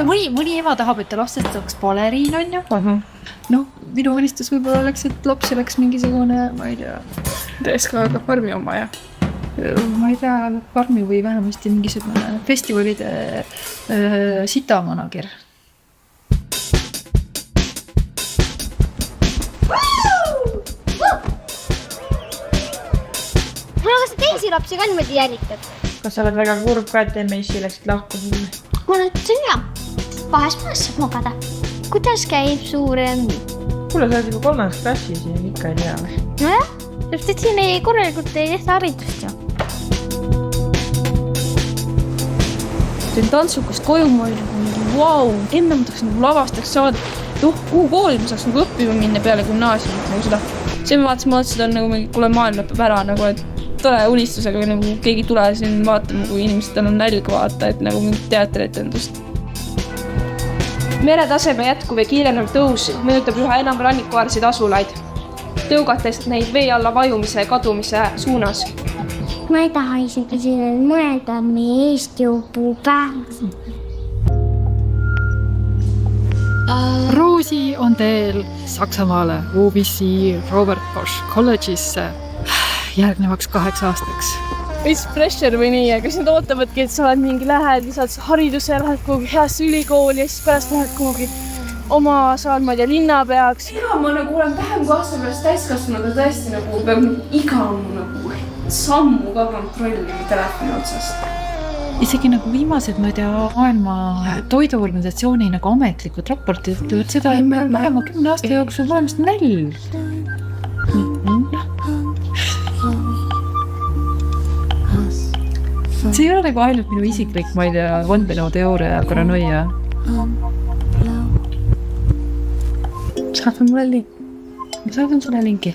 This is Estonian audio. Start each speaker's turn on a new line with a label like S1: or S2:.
S1: vaata, mõni ema tahab, et ta lastest saaks baleriin, on ju. No, minu unistus võib-olla oleks, et laps oleks mingisugune, ma ei tea.
S2: TSK farmi oma, jah.
S1: Ma ei tea, farmi või vähemasti mingisugune festivalide sitamanager.
S3: Aga kas teisi lapsi ka niimoodi jälitad?
S4: Kas sa oled väga kurb ka, et MSI läksid lahku?
S3: Ma ütlesin ja. Vahest saab magada. Kuidas käib suur M?
S4: Kuule, sa oled juba 3. klassis ja ikka ei tea.
S3: Nojah, sest et siin korralikult ei tehta haridust ju.
S2: Teen tantsukast koju, ma olin vau, enne ma tahaks lavastaks saada. Kuhu kooli ma saaks õppima minna peale gümnaasiumit seda. See ma vaatasin, et on kuule maailm lõpeb ära, et tore unistusega keegi tule siin vaatama, kui inimestel on nälg vaata, et mingit teateretendust. Meretaseme jätkuv ja kiirenev tõus mõjutab üha enam rannikuaarseid asulaid, tõugates neid vee alla vajumise ja kadumise suunas.
S3: Ma ei taha isegi siin mõelda meie Eesti õpupäev.
S1: Roosi on teel Saksamaale UBC Robert Bosch kolledžisse järgnevaks 8 aastaks.
S2: Mis pressure või nii, kas nad ootavadki, et sa oled mingi lähed, saad hariduse ja lähed kuhugi heasse ülikooli ja siis pärast lähed kuhugi oma saad, ma ei tea, linnapeaks. Ja ma olen vähem kui aasta pärast täiskasvanud, aga tõesti peab iga sammu ka kontrollima telefoni otsast.
S1: Isegi viimased, ma ei tea, maailma toiduorganisatsiooni ametlikud raportid ütlevad seda, et vähema 10 aasta jooksul maailmast nälg. See ei ole ainult minu isiklik, ma ei tea, vandenõuteooria ja paranoia. Saadan sulle linki.